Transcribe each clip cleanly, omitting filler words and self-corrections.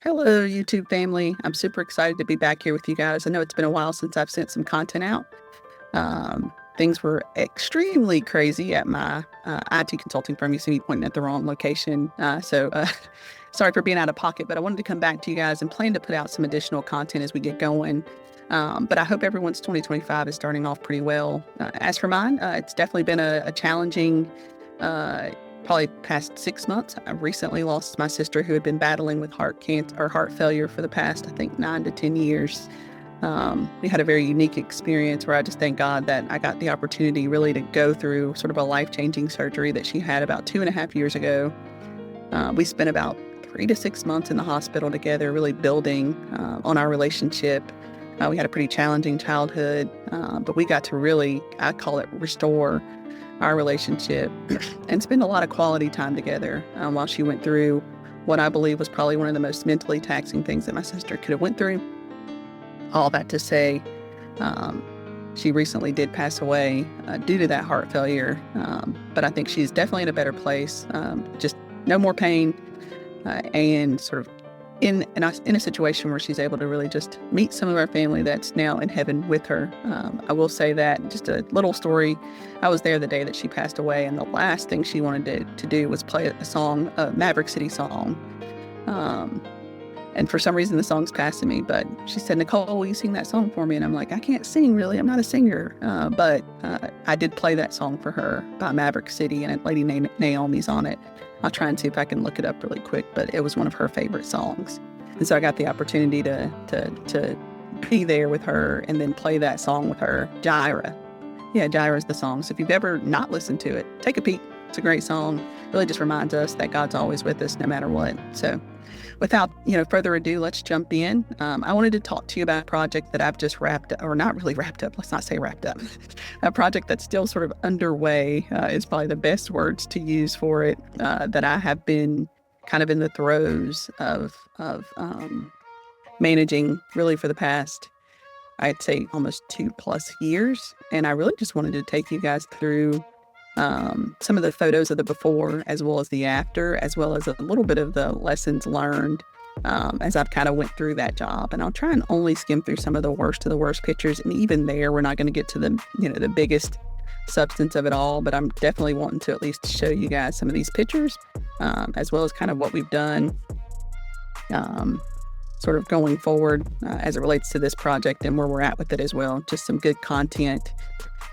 Hello, YouTube family. I'm super excited to be back here with you guys. I know it's been a while since I've sent some content out. Things were extremely crazy at my IT consulting firm. You see me pointing at the wrong location. Sorry for being out of pocket, but I wanted to come back to you guys and plan to put out some additional content as we get going. But I hope everyone's 2025 is starting off pretty well. As for mine, it's definitely been a challenging probably past 6 months. I recently lost my sister who had been battling with heart cancer or heart failure for the past, I think, 9 to 10 years. We had a very unique experience where I just thank God that I got the opportunity really to go through sort of a life-changing surgery that she had about 2.5 years ago. We spent about 3 to 6 months in the hospital together, really building on our relationship. We had a pretty challenging childhood, but we got to really, I call it, restore our relationship and spend a lot of quality time together while she went through what I believe was probably one of the most mentally taxing things that my sister could have went through. All that to say, she recently did pass away due to that heart failure, but I think she's definitely in a better place. Just no more pain, and sort of in a situation where she's able to really just meet some of our family that's now in heaven with her. I will say that, just a little story, I was there the day that she passed away, and the last thing she wanted to do was play a song, a Maverick City song. And for some reason the song's passing me, but she said, "Nicole, will you sing that song for me?" And I'm like, "I can't sing, really. I'm not a singer." But I did play that song for her by Maverick City, and Lady Naomi's on it. I'll try and see if I can look it up really quick, but it was one of her favorite songs. And so I got the opportunity to be there with her and then play that song with her, Gyra. Yeah, Gyra's the song. So if you've ever not listened to it, take a peek. It's a great song. It really just reminds us that God's always with us no matter what. So without further ado, let's jump in. I wanted to talk to you about a project that I've just wrapped up, or not really wrapped up. Let's not say wrapped up. A project that's still sort of underway is probably the best words to use for it. That I have been kind of in the throes of managing really for the past, I'd say, almost 2+ years. And I really just wanted to take you guys through some of the photos of the before as well as the after, as well as a little bit of the lessons learned as I've kind of went through that job. And I'll try and only skim through some of the worst of the worst pictures. And even there, we're not going to get to the biggest substance of it all, but I'm definitely wanting to at least show you guys some of these pictures, as well as kind of what we've done sort of going forward as it relates to this project and where we're at with it as well. Just some good content.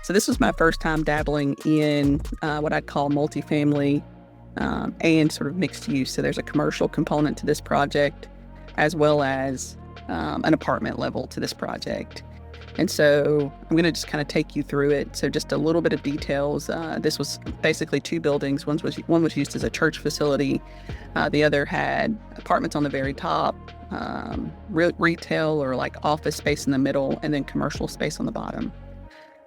So this was my first time dabbling in what I'd call multifamily and sort of mixed use. So there's a commercial component to this project as well as an apartment level to this project. And so I'm going to just kind of take you through it. So just a little bit of details. This was basically 2 buildings. One was used as a church facility. The other had apartments on the very top, retail or like office space in the middle, and then commercial space on the bottom.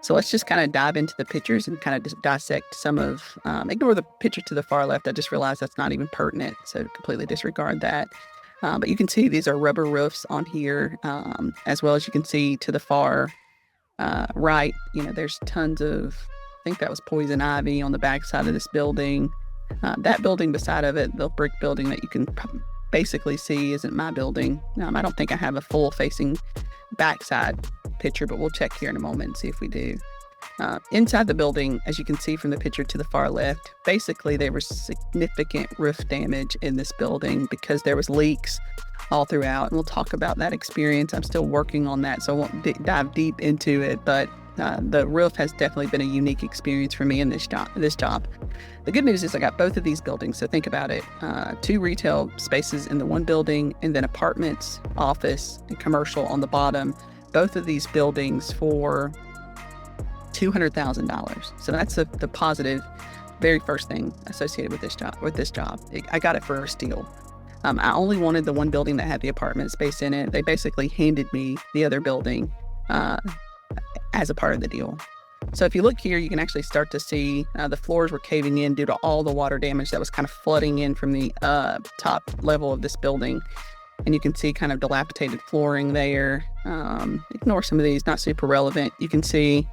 So let's just kind of dive into the pictures and kind of just dissect some of, ignore the picture to the far left. I just realized that's not even pertinent, so completely disregard that. But you can see these are rubber roofs on here, as well as you can see to the far right, there's tons of, I think that was poison ivy on the back side of this building. That building beside of it, the brick building that you can basically see isn't my building. I don't think I have a full facing backside picture, but we'll check here in a moment and see if we do. Inside the building, as you can see from the picture to the far left, basically there was significant roof damage in this building because there was leaks all throughout, and we'll talk about that experience. I'm still working on that, so I won't dive deep into it, but the roof has definitely been a unique experience for me in this job. The good news is I got both of these buildings, so think about it. 2 retail spaces in the one building, and then apartments, office, and commercial on the bottom. Both of these buildings for $200,000. So that's the positive, very first thing associated with this job. I got it for a steal. I only wanted the one building that had the apartment space in it. They basically handed me the other building as a part of the deal. So if you look here, you can actually start to see the floors were caving in due to all the water damage that was kind of flooding in from the top level of this building. And you can see kind of dilapidated flooring there. Ignore some of these, not super relevant. You can see,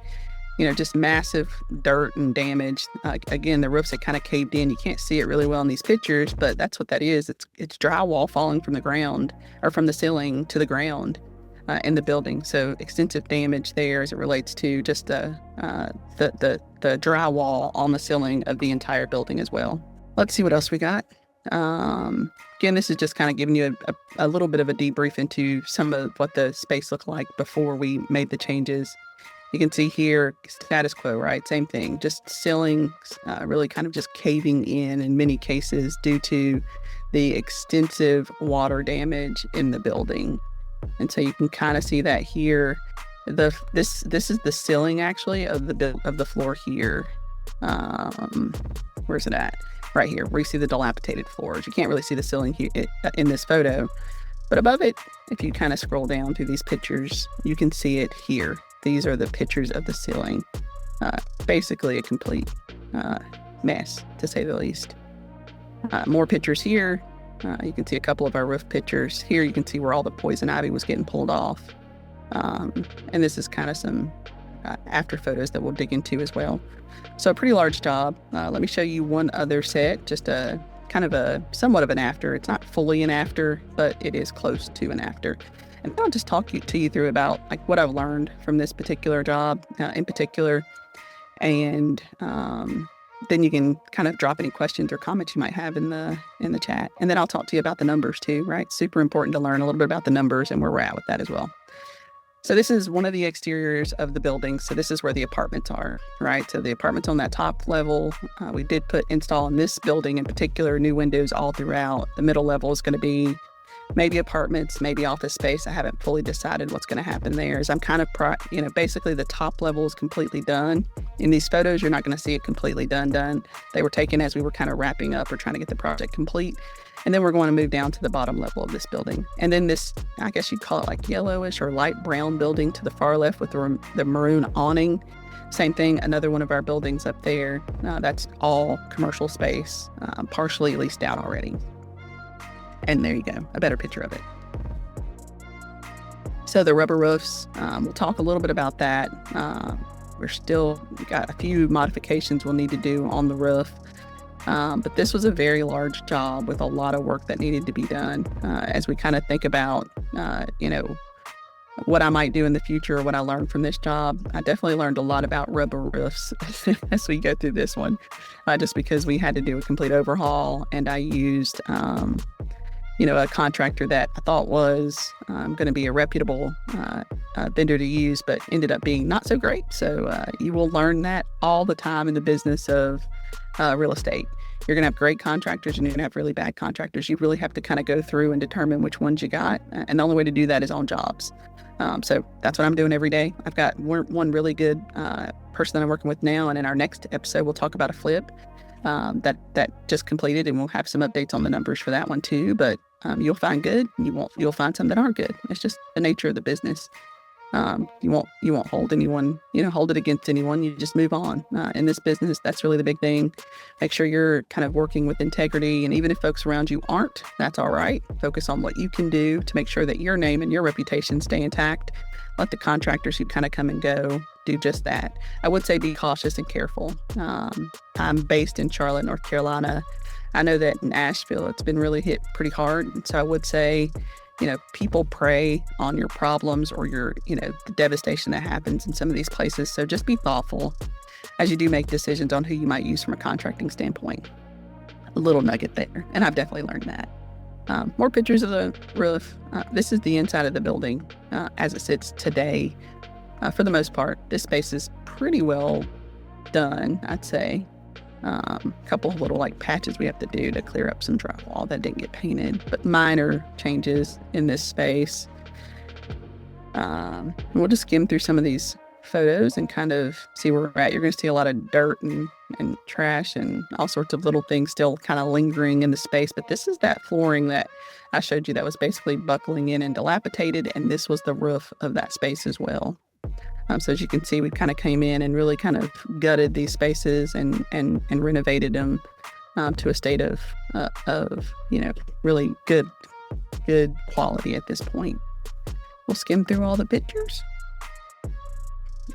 just massive dirt and damage. Again, the roofs had kind of caved in. You can't see it really well in these pictures, but that's what that is. It's drywall falling from the ground or from the ceiling to the ground in the building. So extensive damage there as it relates to just the drywall on the ceiling of the entire building as well. Let's see what else we got. Again, this is just kind of giving you a little bit of a debrief into some of what the space looked like before we made the changes. You can see here, status quo, right? Same thing, just ceilings really kind of just caving in many cases due to the extensive water damage in the building. And so you can kind of see that here. This is the ceiling actually of the floor here. Where's it at? Right here, where you see the dilapidated floors. You can't really see the ceiling here in this photo, but above it, if you kind of scroll down through these pictures, you can see it here. These are the pictures of the ceiling. Basically a complete mess, to say the least. More pictures here. You can see a couple of our roof pictures. Here you can see where all the poison ivy was getting pulled off. And this is kind of some after photos that we'll dig into as well. So a pretty large job. Let me show you one other set, just a kind of a somewhat of an after. It's not fully an after, but it is close to an after. And I'll just talk to you through about like what I've learned from this particular job in particular. And then you can kind of drop any questions or comments you might have in the chat. And then I'll talk to you about the numbers too, right? Super important to learn a little bit about the numbers and where we're at with that as well. So this is one of the exteriors of the building. So this is where the apartments are, right? So the apartments on that top level, we did install in this building in particular, new windows all throughout. The middle level is going to be maybe apartments, maybe office space. I haven't fully decided what's going to happen there. As I'm kind of, basically the top level is completely done. In these photos, you're not going to see it completely done. They were taken as we were kind of wrapping up or trying to get the project complete. And then we're going to move down to the bottom level of this building. And then this, I guess you'd call it like yellowish or light brown building to the far left with the maroon awning. Same thing, another one of our buildings up there. That's all commercial space, partially leased out already. And there you go, a better picture of it. So the rubber roofs, we'll talk a little bit about that. We got a few modifications we'll need to do on the roof. But this was a very large job with a lot of work that needed to be done. As we kind of think about, what I might do in the future or what I learned from this job, I definitely learned a lot about rubber roofs as we go through this one, just because we had to do a complete overhaul and I used, a contractor that I thought was going to be a reputable vendor to use, but ended up being not so great. So you will learn that all the time in the business of real estate. You're going to have great contractors and you're going to have really bad contractors. You really have to kind of go through and determine which ones you got. And the only way to do that is on jobs. So that's what I'm doing every day. I've got one really good person that I'm working with now. And in our next episode, we'll talk about a flip that just completed, and we'll have some updates on the numbers for that one too. But you'll find good. You'll find some that aren't good. It's just the nature of the business. You won't hold anyone, hold it against anyone. You just move on. In this business, that's really the big thing. Make sure you're kind of working with integrity. And even if folks around you aren't, that's all right. Focus on what you can do to make sure that your name and your reputation stay intact. Let the contractors who kind of come and go do just that. I would say be cautious and careful. I'm based in Charlotte, North Carolina. I know that in Asheville, it's been really hit pretty hard. And so I would say, people prey on your problems or the devastation that happens in some of these places. So just be thoughtful as you do make decisions on who you might use from a contracting standpoint. A little nugget there. And I've definitely learned that. More pictures of the roof. This is the inside of the building as it sits today. For the most part, this space is pretty well done, I'd say. A couple of little patches we have to do to clear up some drywall that didn't get painted, but minor changes in this space. We'll just skim through some of these photos and kind of see where we're at. You're going to see a lot of dirt and trash and all sorts of little things still kind of lingering in the space. But this is that flooring that I showed you that was basically buckling in and dilapidated. And this was the roof of that space as well. So as you can see, we kind of came in and really kind of gutted these spaces and renovated them to a state of really good quality at this point. We'll skim through all the pictures.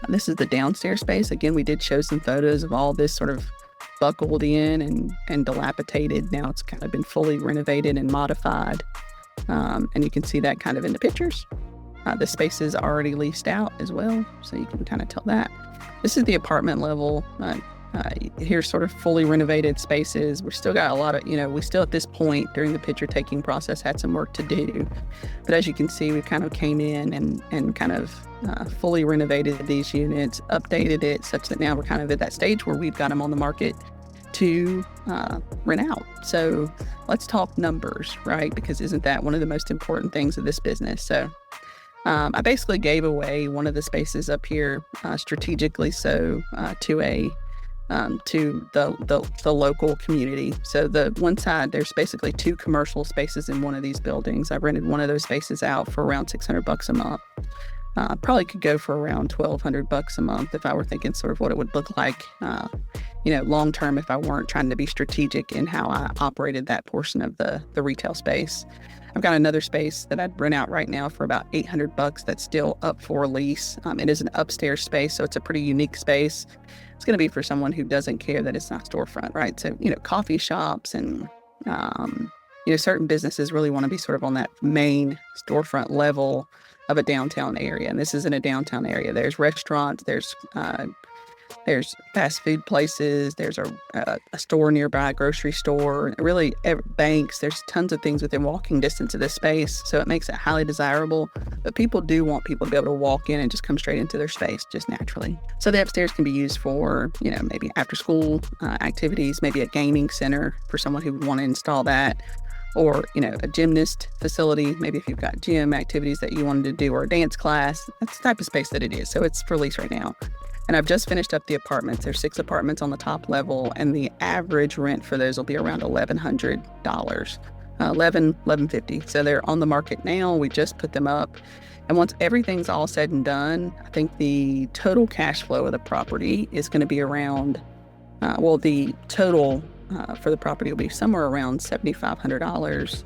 This is the downstairs space. Again, we did show some photos of all this sort of buckled in and dilapidated. Now it's kind of been fully renovated and modified. And you can see that kind of in the pictures. The space is already leased out as well, so you can kind of tell that. This is the apartment level. Here's sort of fully renovated spaces. We've still got a lot of, we still at this point during the picture taking process had some work to do. But as you can see, we kind of came in and kind of fully renovated these units, updated it such that now we're kind of at that stage where we've got them on the market to rent out. So let's talk numbers, right? Because isn't that one of the most important things of this business? So I basically gave away one of the spaces up here strategically so to the local community. So the one side, there's basically 2 commercial spaces in one of these buildings. I rented one of those spaces out for around $600 a month. Probably could go for around $1,200 a month if I were thinking sort of what it would look like, long term if I weren't trying to be strategic in how I operated that portion of the retail space. I've got another space that I'd rent out right now for about $800 that's still up for lease. It is an upstairs space, so it's a pretty unique space. It's going to be for someone who doesn't care that it's not storefront, right? So, coffee shops and, certain businesses really want to be sort of on that main storefront level of a downtown area. And this isn't a downtown area. There's restaurants, there's fast food places, there's a store nearby, a grocery store, really banks. There's tons of things within walking distance of this space. So it makes it highly desirable. But people do want people to be able to walk in and just come straight into their space just naturally. So the upstairs can be used for, maybe after school activities, maybe a gaming center for someone who would want to install that. Or, a gymnast facility, maybe if you've got gym activities that you wanted to do, or a dance class. That's the type of space that it is. So it's for lease right now. And I've just finished up the apartments. There's 6 apartments on the top level, and the average rent for those will be around $1,100, $1,150. So they're on the market now. We just put them up. And once everything's all said and done, I think the total cash flow of the property is going to be around, the total for the property will be somewhere around $7,500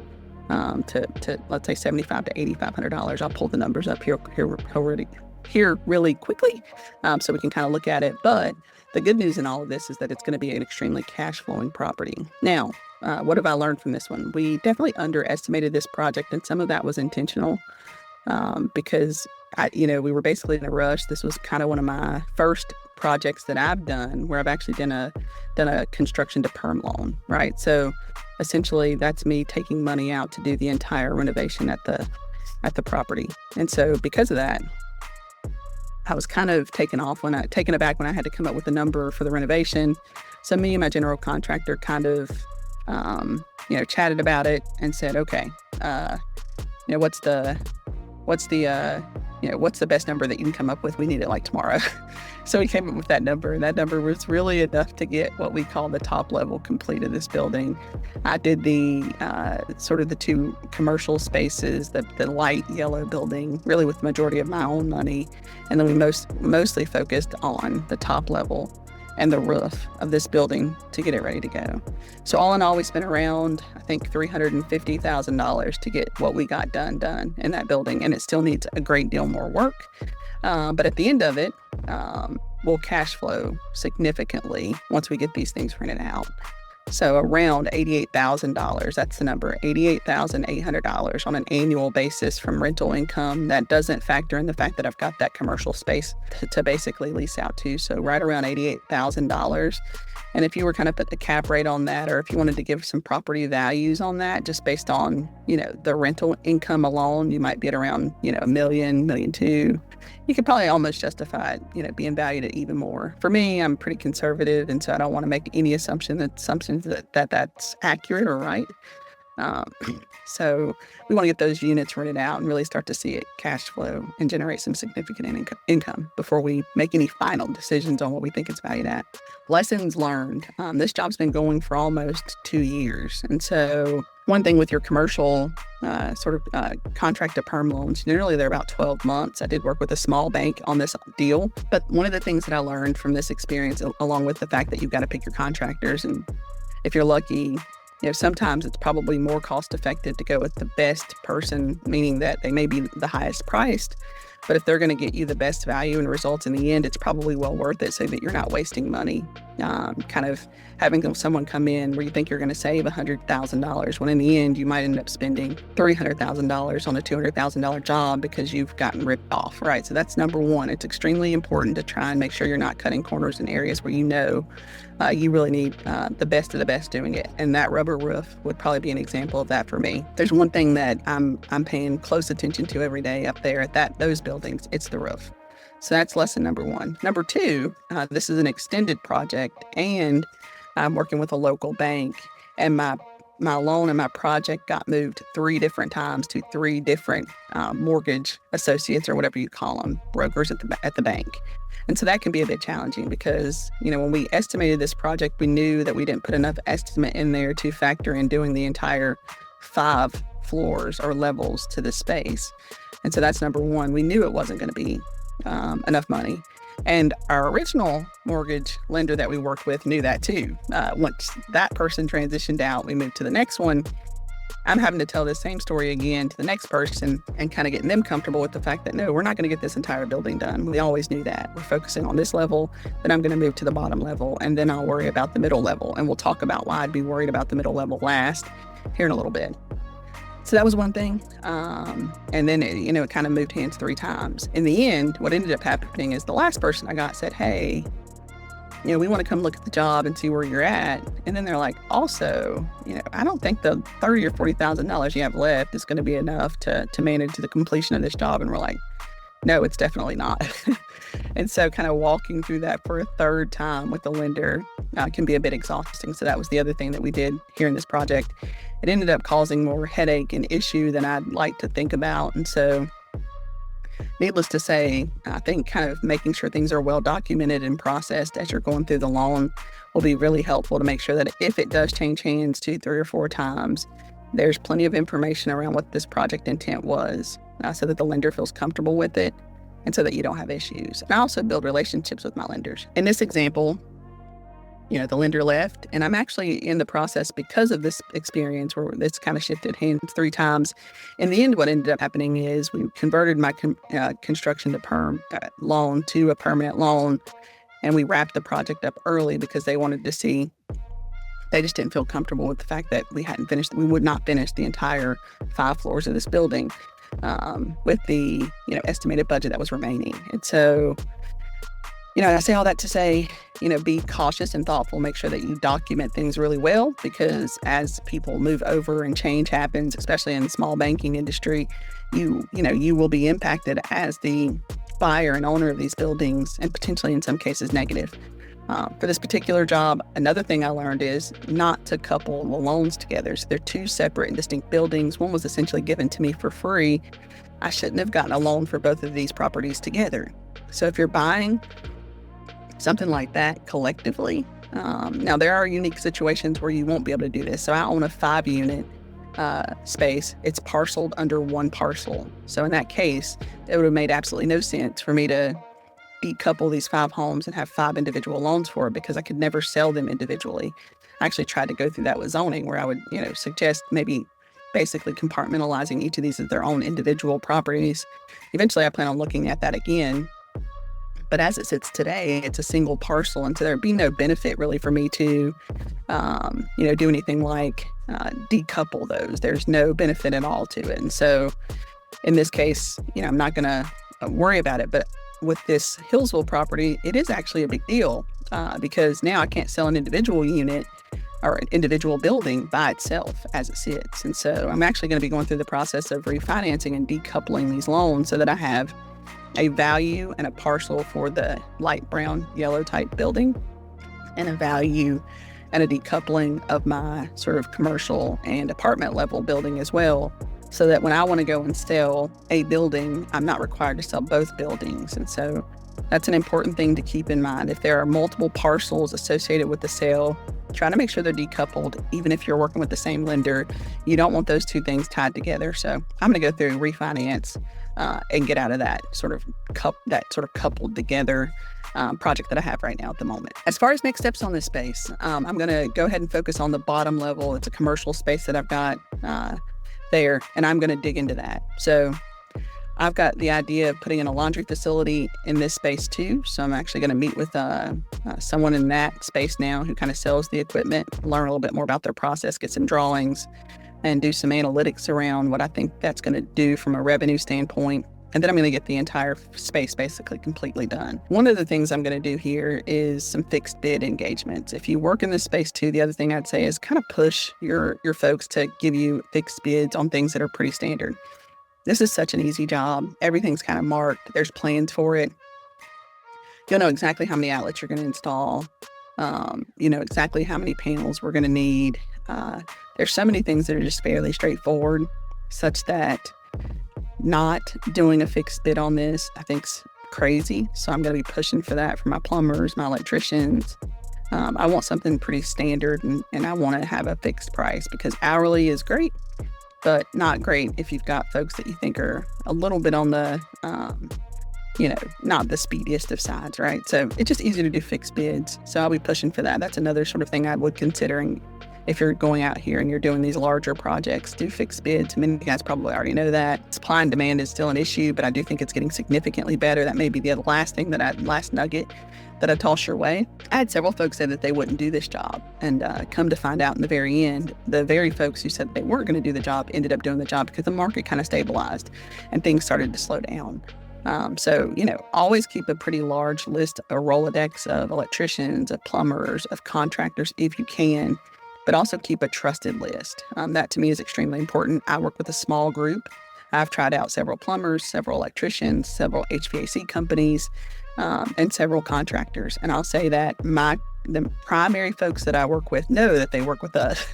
to let's say $7,500 to $8,500. I'll pull the numbers up here really quickly so we can kind of look at it. But the good news in all of this is that it's going to be an extremely cash flowing property. Now, what have I learned from this one? We definitely underestimated this project, and some of that was intentional because we were basically in a rush. This was kind of one of my first projects that I've done where I've actually done a construction-to-perm loan, right? So essentially that's me taking money out to do the entire renovation at the property. And so because of that, I was kind of taken aback when I had to come up with a number for the renovation. So me and my general contractor kind of, chatted about it and said, okay, what's the best number that you can come up with? We need it like tomorrow. So we came up with that number, and that number was really enough to get what we call the top level complete of this building. I did the sort of the 2 commercial spaces, the light yellow building, really with the majority of my own money. And then we mostly focused on the top level and the roof of this building to get it ready to go. So all in all, we spent around, I think, $350,000 to get what we got done in that building. And it still needs a great deal more work. But at the end of it, we'll cash flow significantly once we get these things rented out. So around $88,000, that's the number, $88,800 on an annual basis from rental income. That doesn't factor in the fact that I've got that commercial space to basically lease out to. So right around $88,000. And if you were kind of put the cap rate on that, or if you wanted to give some property values on that, just based on, the rental income alone, you might be at around, $1 million, $1.2 million. You could probably almost justify it, being valued at even more. For me, I'm pretty conservative, and so I don't want to make any assumptions that that's accurate or right. So we want to get those units rented out and really start to see it cash flow and generate some significant income before we make any final decisions on what we think it's valued at. Lessons learned. This job's been going for almost 2 years. And so one thing with your commercial contract-to-perm loans, generally they're about 12 months. I did work with a small bank on this deal. But one of the things that I learned from this experience, along with the fact that you've got to pick your contractors, and if you're lucky, sometimes it's probably more cost effective to go with the best person, meaning that they may be the highest priced, But if they're going to get you the best value and results in the end, it's probably well worth it so that you're not wasting money. Kind of having someone come in where you think you're going to save $100,000 when in the end you might end up spending $300,000 on a $200,000 job because you've gotten ripped off, right? So that's number one. It's extremely important to try and make sure you're not cutting corners in areas where you know you really need the best of the best doing it. And that rubber roof would probably be an example of that for me. There's one thing that I'm paying close attention to every day up there at those buildings. It's the roof. So that's lesson number one. Number two, this is an extended project, and I'm working with a local bank, and my loan and my project got moved 3 different times to 3 different mortgage associates, or whatever you call them, brokers at the bank. And so that can be a bit challenging because, when we estimated this project, we knew that we didn't put enough estimate in there to factor in doing the entire 5 floors or levels to the space. And so that's number one. We knew it wasn't going to be enough money. And our original mortgage lender that we worked with knew that too. Once that person transitioned out, we moved to the next one. I'm having to tell this same story again to the next person and kind of getting them comfortable with the fact that, no, we're not going to get this entire building done. We always knew that. We're focusing on this level, then I'm going to move to the bottom level, and then I'll worry about the middle level. And we'll talk about why I'd be worried about the middle level last here in a little bit. So that was one thing. And then, it kind of moved hands 3 times. In the end, what ended up happening is the last person I got said, hey, we want to come look at the job and see where you're at. And then they're like, also, I don't think the $30,000 or $40,000 you have left is going to be enough to manage the completion of this job. And we're like, no, it's definitely not. And so kind of walking through that for a 3rd time with the lender can be a bit exhausting. So that was the other thing that we did here in this project. It ended up causing more headache and issue than I'd like to think about. And so needless to say, I think kind of making sure things are well documented and processed as you're going through the loan will be really helpful to make sure that if it does change hands 2, 3, or 4 times, there's plenty of information around what this project intent was so that the lender feels comfortable with it and so that you don't have issues. And I also build relationships with my lenders. In this example, the lender left, and I'm actually in the process because of this experience where this kind of shifted hands 3 times. In the end, what ended up happening is we converted my construction-to-perm loan to a permanent loan, and we wrapped the project up early because they wanted to see. They just didn't feel comfortable with the fact that we would not finish the entire 5 floors of this building with the estimated budget that was remaining. And so, I say all that to say, be cautious and thoughtful. Make sure that you document things really well, because as people move over and change happens, especially in the small banking industry, you will be impacted as the buyer and owner of these buildings, and potentially in some cases negative. For this particular job, another thing I learned is not to couple the loans together. So they're 2 separate and distinct buildings. One was essentially given to me for free. I shouldn't have gotten a loan for both of these properties together. So if you're buying something like that collectively, now there are unique situations where you won't be able to do this. So I own a 5-unit space. It's parceled under 1 parcel. So in that case, it would have made absolutely no sense for me to decouple these 5 homes and have 5 individual loans for it, because I could never sell them individually. I actually tried to go through that with zoning, where I would, suggest maybe basically compartmentalizing each of these as their own individual properties. Eventually, I plan on looking at that again. But as it sits today, it's a single parcel, and so there'd be no benefit really for me to, do anything like decouple those. There's no benefit at all to it. And so in this case, I'm not going to worry about it. But with this Hillsville property, it is actually a big deal because now I can't sell an individual unit or an individual building by itself as it sits. And so I'm actually going to be going through the process of refinancing and decoupling these loans so that I have a value and a parcel for the light brown yellow type building, and a value and a decoupling of my sort of commercial and apartment level building as well, so that when I want to go and sell a building, I'm not required to sell both buildings. And so that's an important thing to keep in mind. If there are multiple parcels associated with the sale, try to make sure they're decoupled. Even if you're working with the same lender, you don't want those 2 things tied together. So I'm going to go through refinance and get out of that sort of coupled together project that I have right now at the moment. As far as next steps on this space, I'm going to go ahead and focus on the bottom level. It's a commercial space that I've got there, and I'm going to dig into that. So I've got the idea of putting in a laundry facility in this space too. So I'm actually going to meet with someone in that space now who kind of sells the equipment, learn a little bit more about their process, get some drawings, and do some analytics around what I think that's going to do from a revenue standpoint. And then I'm going to get the entire space basically completely done. One of the things I'm going to do here is some fixed bid engagements. If you work in this space too, the other thing I'd say is kind of push your folks to give you fixed bids on things that are pretty standard. This is such an easy job. Everything's kind of marked. There's plans for it. You'll know exactly how many outlets you're going to install. You know exactly how many panels we're going to need. There's so many things that are just fairly straightforward, such that not doing a fixed bid on this, I think's crazy. So I'm going to be pushing for that for my plumbers, my electricians. I want something pretty standard, and I want to have a fixed price, because hourly is great, but not great if you've got folks that you think are a little bit on the, not the speediest of sides, right? So it's just easier to do fixed bids. So I'll be pushing for that. That's another sort of thing I would consider if you're going out here and you're doing these larger projects. Do fixed bids. Many of you guys probably already know that. Supply and demand is still an issue, but I do think it's getting significantly better. That may be the last nugget that I toss your way. I had several folks say that they wouldn't do this job, and come to find out in the very end, the very folks who said they weren't going to do the job ended up doing the job, because the market kind of stabilized and things started to slow down. So, always keep a pretty large list, a Rolodex of electricians, of plumbers, of contractors if you can, but also keep a trusted list. That to me is extremely important. I work with a small group. I've tried out several plumbers, several electricians, several HVAC companies, and several contractors. And I'll say that the primary folks that I work with know that they work with us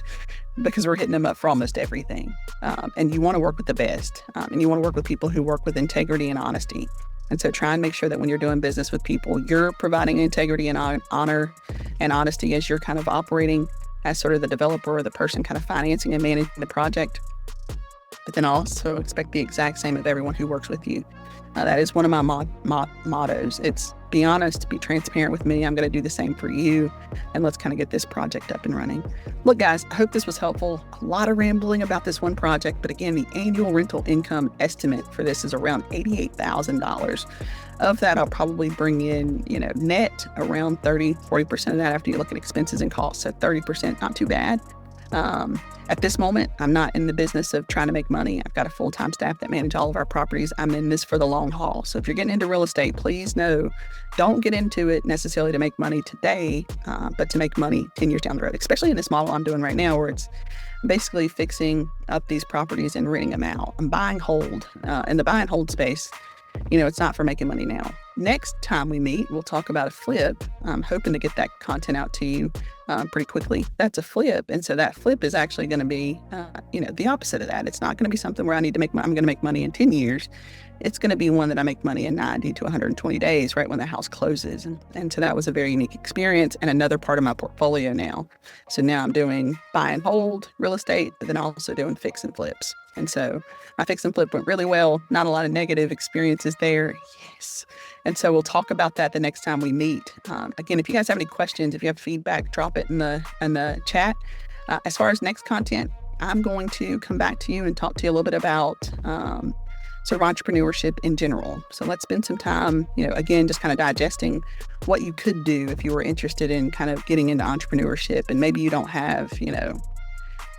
because we're hitting them up for almost everything. And you want to work with the best, and you want to work with people who work with integrity and honesty. And so try and make sure that when you're doing business with people, you're providing integrity and honor and honesty as you're kind of operating as sort of the developer or the person kind of financing and managing the project. But then also expect the exact same of everyone who works with you. That is one of my mottos. It's be honest, be transparent with me. I'm going to do the same for you. And let's kind of get this project up and running. Look, guys, I hope this was helpful. A lot of rambling about this one project. But again, the annual rental income estimate for this is around $88,000. Of that, I'll probably bring in, net around 40% of that after you look at expenses and costs. So 30%, not too bad. At this moment, I'm not in the business of trying to make money. I've got a full-time staff that manage all of our properties. I'm in this for the long haul. So if you're getting into real estate, please know, don't get into it necessarily to make money today, but to make money 10 years down the road, especially in this model I'm doing right now, where it's basically fixing up these properties and renting them out. I'm buy and hold. In the buy and hold space, it's not for making money now. Next time we meet, we'll talk about a flip. I'm hoping to get that content out to you pretty quickly. That's a flip. And so that flip is actually going to be, the opposite of that. It's not going to be something where I'm going to make money in 10 years. It's going to be one that I make money in 90 to 120 days, right when the house closes. And so that was a very unique experience and another part of my portfolio now. So now I'm doing buy and hold real estate, but then also doing fix and flips. And so my fix and flip went really well. Not a lot of negative experiences there. Yes. And so we'll talk about that the next time we meet. Again, if you guys have any questions, if you have feedback, drop it in the chat. As far as next content, I'm going to come back to you and talk to you a little bit about sort of entrepreneurship in general. So let's spend some time, again, just kind of digesting what you could do if you were interested in kind of getting into entrepreneurship, and maybe you don't have,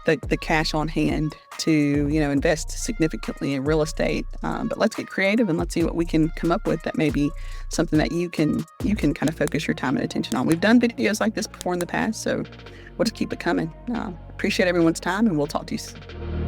the cash on hand to, invest significantly in real estate. But let's get creative and let's see what we can come up with that may be something that you can kind of focus your time and attention on. We've done videos like this before in the past, so we'll just keep it coming. Appreciate everyone's time, and we'll talk to you soon.